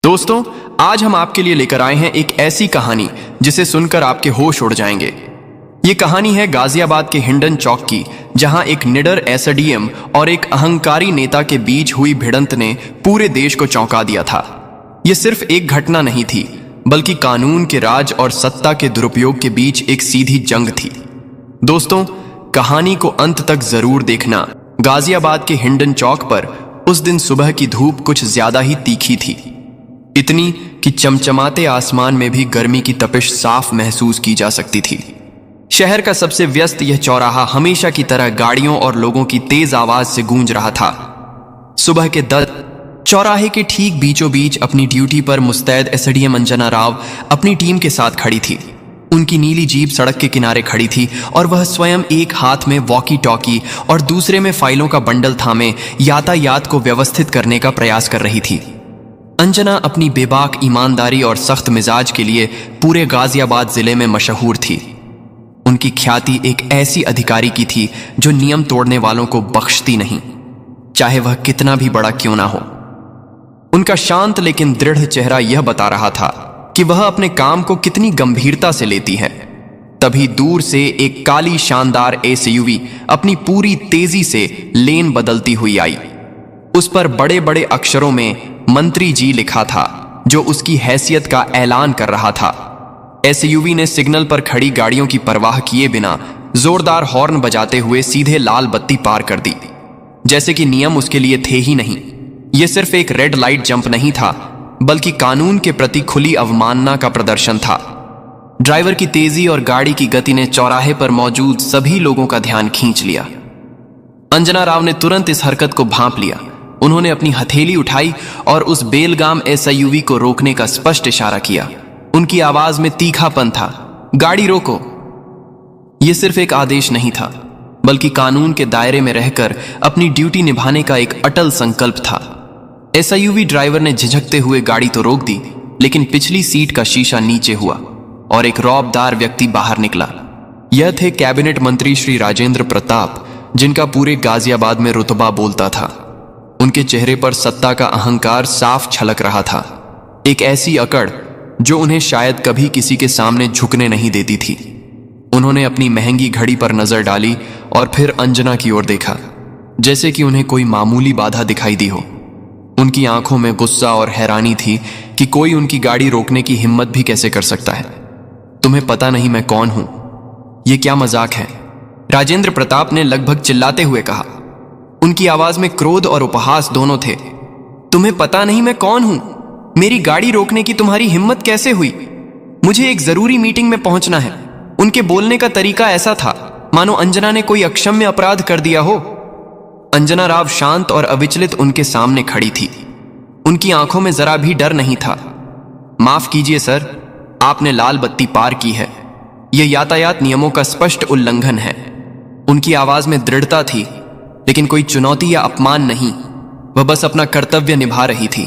दोस्तों, आज हम आपके लिए लेकर आए हैं एक ऐसी कहानी जिसे सुनकर आपके होश उड़ जाएंगे। ये कहानी है गाजियाबाद के हिंडन चौक की, जहां एक निडर एसडीएम और एक अहंकारी नेता के बीच हुई भिड़ंत ने पूरे देश को चौंका दिया था। ये सिर्फ एक घटना नहीं थी, बल्कि कानून के राज और सत्ता के दुरुपयोग के बीच एक सीधी जंग थी। दोस्तों, कहानी को अंत तक जरूर देखना। गाजियाबाद के हिंडन चौक पर उस दिन सुबह की धूप कुछ ज्यादा ही तीखी थी, इतनी कि चमचमाते आसमान में भी गर्मी की तपिश साफ महसूस की जा सकती थी। शहर का सबसे व्यस्त यह चौराहा हमेशा की तरह गाड़ियों और लोगों की तेज आवाज से गूंज रहा था। सुबह के 10 चौराहे के ठीक बीचों बीच अपनी ड्यूटी पर मुस्तैद एसडीएम अंजना राव अपनी टीम के साथ खड़ी थी। उनकी नीली जीप सड़क के किनारे खड़ी थी और वह स्वयं एक हाथ में वॉकी टॉकी और दूसरे में फाइलों का बंडल थामे यातायात को व्यवस्थित करने का प्रयास कर रही थी। अंजना अपनी बेबाक ईमानदारी और सख्त मिजाज के लिए पूरे गाजियाबाद जिले में मशहूर थी। उनकी ख्याति एक ऐसी अधिकारी की थी जो नियम तोड़ने वालों को बख्शती नहीं, चाहे वह कितना भी बड़ा क्यों ना हो। उनका शांत लेकिन दृढ़ चेहरा यह बता रहा था कि वह अपने काम को कितनी गंभीरता से लेती है। तभी दूर से एक काली शानदार एसयूवी अपनी पूरी तेजी से लेन बदलती हुई आई। उस पर बड़े बड़े अक्षरों में मंत्री जी लिखा था, जो उसकी हैसियत का ऐलान कर रहा था। एसयूवी ने सिग्नल पर खड़ी गाड़ियों की परवाह किए बिना जोरदार हॉर्न बजाते हुए सीधे लाल बत्ती पार कर दी, जैसे कि नियम उसके लिए थे ही नहीं। यह सिर्फ एक रेड लाइट जंप नहीं था, बल्कि कानून के प्रति खुली अवमानना का प्रदर्शन था। ड्राइवर की तेजी और गाड़ी की गति ने चौराहे पर मौजूद सभी लोगों का ध्यान खींच लिया। अंजना राव ने तुरंत इस हरकत को भांप लिया। उन्होंने अपनी हथेली उठाई और उस बेलगाम एसयूवी को रोकने का स्पष्ट इशारा किया। उनकी आवाज में तीखापन था, गाड़ी रोको। यह सिर्फ एक आदेश नहीं था, बल्कि कानून के दायरे में रहकर अपनी ड्यूटी निभाने का एक अटल संकल्प था। एसयूवी ड्राइवर ने झिझकते हुए गाड़ी तो रोक दी, लेकिन पिछली सीट का शीशा नीचे हुआ और एक रौबदार व्यक्ति बाहर निकला। यह थे कैबिनेट मंत्री श्री राजेंद्र प्रताप, जिनका पूरे गाजियाबाद में रुतबा बोलता था। उनके चेहरे पर सत्ता का अहंकार साफ छलक रहा था, एक ऐसी अकड़ जो उन्हें शायद कभी किसी के सामने झुकने नहीं देती थी। उन्होंने अपनी महंगी घड़ी पर नजर डाली और फिर अंजना की ओर देखा, जैसे कि उन्हें कोई मामूली बाधा दिखाई दी हो। उनकी आंखों में गुस्सा और हैरानी थी कि कोई उनकी गाड़ी रोकने की हिम्मत भी कैसे कर सकता है। तुम्हें पता नहीं मैं कौन हूं? यह क्या मजाक है? राजेंद्र प्रताप ने लगभग चिल्लाते हुए कहा। उनकी आवाज में क्रोध और उपहास दोनों थे। तुम्हें पता नहीं मैं कौन हूं? मेरी गाड़ी रोकने की तुम्हारी हिम्मत कैसे हुई? मुझे एक जरूरी मीटिंग में पहुंचना है। उनके बोलने का तरीका ऐसा था मानो अंजना ने कोई अक्षम्य अपराध कर दिया हो। अंजना राव शांत और अविचलित उनके सामने खड़ी थी। उनकी आंखों में जरा भी डर नहीं था। माफ कीजिए सर, आपने लाल बत्ती पार की है। यह यातायात नियमों का स्पष्ट उल्लंघन है। उनकी आवाज में दृढ़ता थी, लेकिन कोई चुनौती या अपमान नहीं। वह बस अपना कर्तव्य निभा रही थी।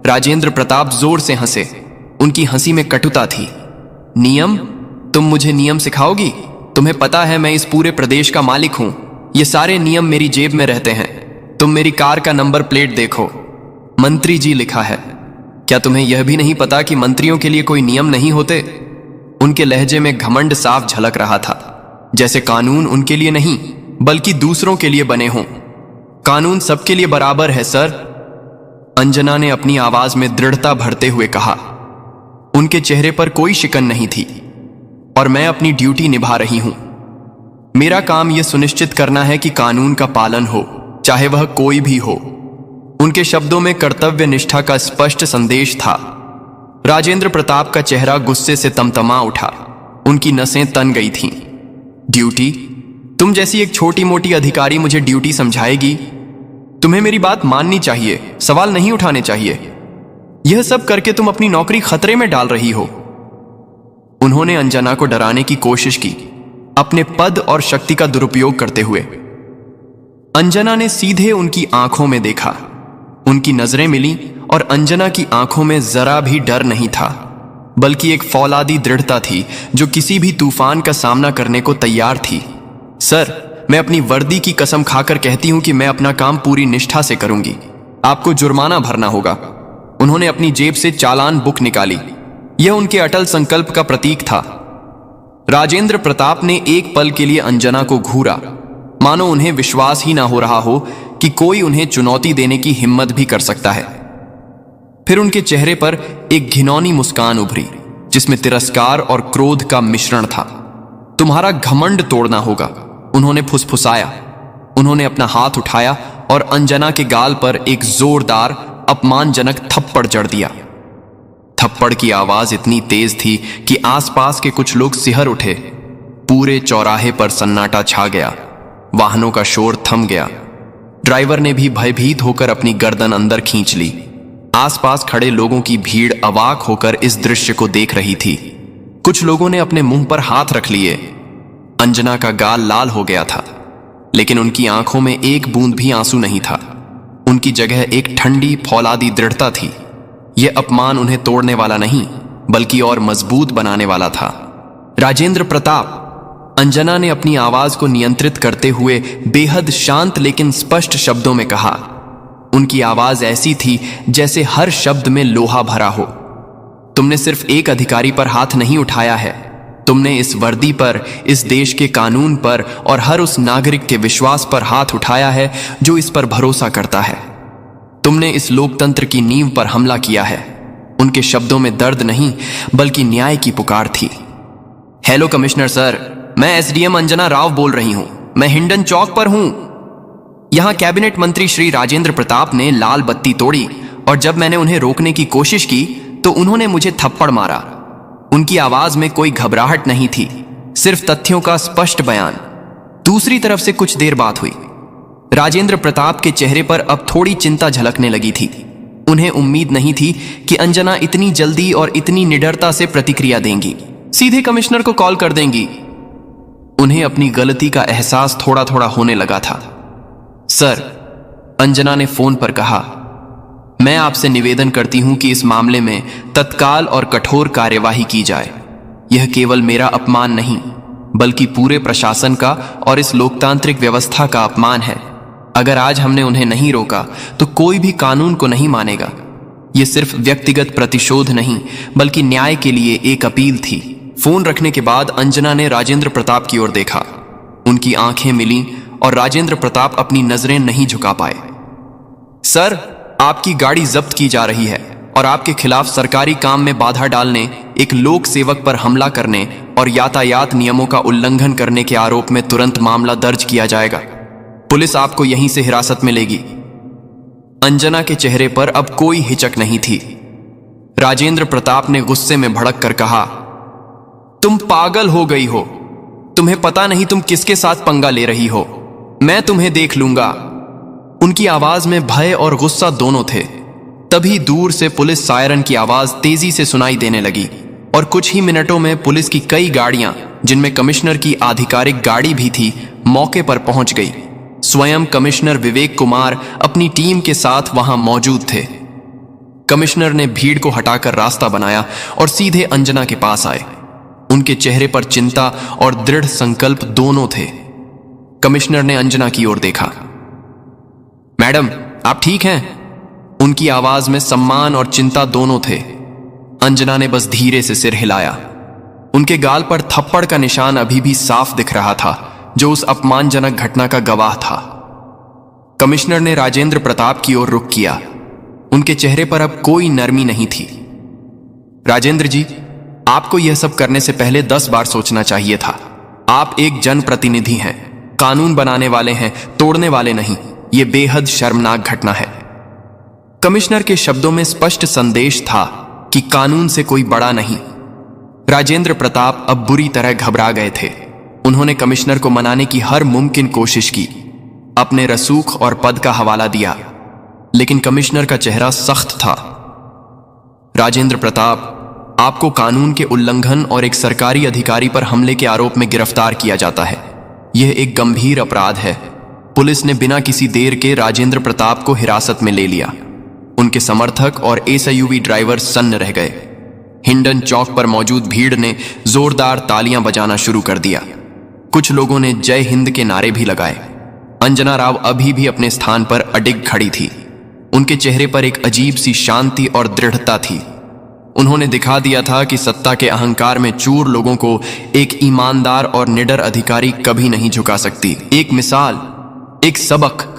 राजेंद्र प्रताप जोर से हंसे। उनकी हंसी में कटुता थी। नियम? तुम मुझे नियम सिखाओगी? तुम्हें पता है मैं इस पूरे प्रदेश का मालिक हूं। ये सारे नियम मेरी जेब में रहते हैं। तुम मेरी कार का नंबर प्लेट देखो, मंत्री जी लिखा है। क्या तुम्हें यह भी नहीं पता कि मंत्रियों के लिए कोई नियम नहीं होते? उनके लहजे में घमंड साफ झलक रहा था, जैसे कानून उनके लिए नहीं बल्कि दूसरों के लिए बने हों। कानून सबके लिए बराबर है सर, अंजना ने अपनी आवाज में दृढ़ता भरते हुए कहा। उनके चेहरे पर कोई शिकन नहीं थी। और मैं अपनी ड्यूटी निभा रही हूं। मेरा काम यह सुनिश्चित करना है कि कानून का पालन हो, चाहे वह कोई भी हो। उनके शब्दों में कर्तव्य निष्ठा का स्पष्ट संदेश था। राजेंद्र प्रताप का चेहरा गुस्से से तमतमा उठा। उनकी नसें तन गई थीं। ड्यूटी? तुम जैसी एक छोटी मोटी अधिकारी मुझे ड्यूटी समझाएगी? तुम्हें मेरी बात माननी चाहिए, सवाल नहीं उठाने चाहिए। यह सब करके तुम अपनी नौकरी खतरे में डाल रही हो। उन्होंने अंजना को डराने की कोशिश की, अपने पद और शक्ति का दुरुपयोग करते हुए। अंजना ने सीधे उनकी आंखों में देखा। उनकी नजरें मिली और अंजना की आंखों में जरा भी डर नहीं था, बल्कि एक फौलादी दृढ़ता थी जो किसी भी तूफान का सामना करने को तैयार थी। सर, मैं अपनी वर्दी की कसम खाकर कहती हूं कि मैं अपना काम पूरी निष्ठा से करूंगी। आपको जुर्माना भरना होगा। उन्होंने अपनी जेब से चालान बुक निकाली। यह उनके अटल संकल्प का प्रतीक था। राजेंद्र प्रताप ने एक पल के लिए अंजना को घूरा, मानो उन्हें विश्वास ही ना हो रहा हो कि कोई उन्हें चुनौती देने की हिम्मत भी कर सकता है। फिर उनके चेहरे पर एक घिनौनी मुस्कान उभरी, जिसमें तिरस्कार और क्रोध का मिश्रण था। तुम्हारा घमंड तोड़ना होगा, उन्होंने फुसफुसाया। उन्होंने अपना हाथ उठाया और अंजना के गाल पर एक जोरदार अपमानजनक थप्पड़ जड़ दिया। थप्पड़ की आवाज इतनी तेज थी कि आसपास के कुछ लोग सिहर उठे। पूरे चौराहे पर सन्नाटा छा गया। वाहनों का शोर थम गया। ड्राइवर ने भी भयभीत होकर अपनी गर्दन अंदर खींच ली। आसपास खड़े लोगों की भीड़ अवाक होकर इस दृश्य को देख रही थी। कुछ लोगों ने अपने मुंह पर हाथ रख लिए। अंजना का गाल लाल हो गया था, लेकिन उनकी आंखों में एक बूंद भी आंसू नहीं था। उनकी जगह एक ठंडी फौलादी दृढ़ता थी। यह अपमान उन्हें तोड़ने वाला नहीं, बल्कि और मजबूत बनाने वाला था। राजेंद्र प्रताप, अंजना ने अपनी आवाज को नियंत्रित करते हुए बेहद शांत लेकिन स्पष्ट शब्दों में कहा। उनकी आवाज ऐसी थी जैसे हर शब्द में लोहा भरा हो। तुमने सिर्फ एक अधिकारी पर हाथ नहीं उठाया है, तुमने इस वर्दी पर, इस देश के कानून पर और हर उस नागरिक के विश्वास पर हाथ उठाया है जो इस पर भरोसा करता है। तुमने इस लोकतंत्र की नींव पर हमला किया है। उनके शब्दों में दर्द नहीं, बल्कि न्याय की पुकार थी। हेलो कमिश्नर सर, मैं एसडीएम अंजना राव बोल रही हूं। मैं हिंडन चौक पर हूं। यहां कैबिनेट मंत्री श्री राजेंद्र प्रताप ने लाल बत्ती तोड़ी और जब मैंने उन्हें रोकने की कोशिश की तो उन्होंने मुझे थप्पड़ मारा। उनकी आवाज में कोई घबराहट नहीं थी, सिर्फ तथ्यों का स्पष्ट बयान। दूसरी तरफ से कुछ देर बात हुई। राजेंद्र प्रताप के चेहरे पर अब थोड़ी चिंता झलकने लगी थी। उन्हें उम्मीद नहीं थी कि अंजना इतनी जल्दी और इतनी निडरता से प्रतिक्रिया देंगी। सीधे कमिश्नर को कॉल कर देंगी। उन्हें अपनी गलती का एहसास थोड़ा थोड़ा होने लगा था। सर, अंजना ने फोन पर कहा, मैं आपसे निवेदन करती हूं कि इस मामले में तत्काल और कठोर कार्यवाही की जाए। यह केवल मेरा अपमान नहीं, बल्कि पूरे प्रशासन का और इस लोकतांत्रिक व्यवस्था का अपमान है। अगर आज हमने उन्हें नहीं रोका तो कोई भी कानून को नहीं मानेगा। यह सिर्फ व्यक्तिगत प्रतिशोध नहीं, बल्कि न्याय के लिए एक अपील थी। फोन रखने के बाद अंजना ने राजेंद्र प्रताप की ओर देखा। उनकी आंखें मिलीं और राजेंद्र प्रताप अपनी नजरें नहीं झुका पाए। सर, आपकी गाड़ी जब्त की जा रही है और आपके खिलाफ सरकारी काम में बाधा डालने, एक लोक सेवक पर हमला करने और यातायात नियमों का उल्लंघन करने के आरोप में तुरंत मामला दर्ज किया जाएगा। पुलिस आपको यहीं से हिरासत में लेगी। अंजना के चेहरे पर अब कोई हिचक नहीं थी। राजेंद्र प्रताप ने गुस्से में भड़क कर कहा, तुम पागल हो गई हो। तुम्हें पता नहीं तुम किसके साथ पंगा ले रही हो। मैं तुम्हें देख लूंगा। उनकी आवाज में भय और गुस्सा दोनों थे। तभी दूर से पुलिस सायरन की आवाज तेजी से सुनाई देने लगी और कुछ ही मिनटों में पुलिस की कई गाड़ियां, जिनमें कमिश्नर की आधिकारिक गाड़ी भी थी, मौके पर पहुंच गई। स्वयं कमिश्नर विवेक कुमार अपनी टीम के साथ वहां मौजूद थे। कमिश्नर ने भीड़ को हटाकर रास्ता बनाया और सीधे अंजना के पास आए। उनके चेहरे पर चिंता और दृढ़ संकल्प दोनों थे। कमिश्नर ने अंजना की ओर देखा। मैडम, आप ठीक हैं? उनकी आवाज में सम्मान और चिंता दोनों थे। अंजना ने बस धीरे से सिर हिलाया। उनके गाल पर थप्पड़ का निशान अभी भी साफ दिख रहा था, जो उस अपमानजनक घटना का गवाह था। कमिश्नर ने राजेंद्र प्रताप की ओर रुख किया। उनके चेहरे पर अब कोई नरमी नहीं थी। राजेंद्र जी, आपको यह सब करने से पहले 10 बार सोचना चाहिए था। आप एक जनप्रतिनिधि हैं, कानून बनाने वाले हैं, तोड़ने वाले नहीं। यह बेहद शर्मनाक घटना है। कमिश्नर के शब्दों में स्पष्ट संदेश था कि कानून से कोई बड़ा नहीं। राजेंद्र प्रताप अब बुरी तरह घबरा गए थे। उन्होंने कमिश्नर को मनाने की हर मुमकिन कोशिश की, अपने रसूख और पद का हवाला दिया, लेकिन कमिश्नर का चेहरा सख्त था। राजेंद्र प्रताप, आपको कानून के उल्लंघन और एक सरकारी अधिकारी पर हमले के आरोप में गिरफ्तार किया जाता है। यह एक गंभीर अपराध है। पुलिस ने बिना किसी देर के राजेंद्र प्रताप को हिरासत में ले लिया। उनके समर्थक और एसयूवी ड्राइवर सन्न रह गए। हिंडन चौक पर मौजूद भीड़ ने जोरदार तालियां बजाना शुरू कर दिया। कुछ लोगों ने जय हिंद के नारे भी लगाए। अंजना राव अभी भी अपने स्थान पर अडिग खड़ी थी। उनके चेहरे पर एक अजीब सी शांति और दृढ़ता थी। उन्होंने दिखा दिया था कि सत्ता के अहंकार में चूर लोगों को एक ईमानदार और निडर अधिकारी कभी नहीं झुका सकती। एक मिसाल, एक सबक।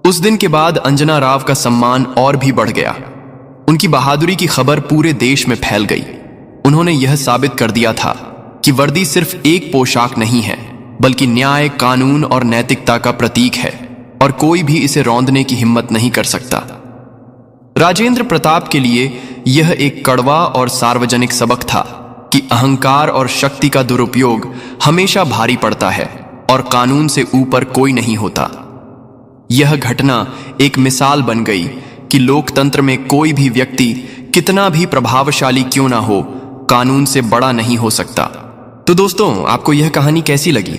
उस दिन के बाद अंजना राव का सम्मान और भी बढ़ गया। उनकी बहादुरी की खबर पूरे देश में फैल गई। उन्होंने यह साबित कर दिया था कि वर्दी सिर्फ एक पोशाक नहीं है, बल्कि न्याय, कानून और नैतिकता का प्रतीक है और कोई भी इसे रौंदने की हिम्मत नहीं कर सकता। राजेंद्र प्रताप के लिए यह एक कड़वा और सार्वजनिक सबक था कि अहंकार और शक्ति का दुरुपयोग हमेशा भारी पड़ता है और कानून से ऊपर कोई नहीं होता। यह घटना एक मिसाल बन गई कि लोकतंत्र में कोई भी व्यक्ति कितना भी प्रभावशाली क्यों ना हो, कानून से बड़ा नहीं हो सकता। तो दोस्तों, आपको यह कहानी कैसी लगी?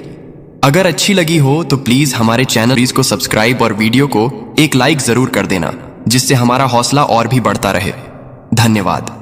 अगर अच्छी लगी हो तो प्लीज हमारे चैनल को सब्सक्राइब और वीडियो को एक लाइक जरूर कर देना, जिससे हमारा हौसला और भी बढ़ता रहे। धन्यवाद।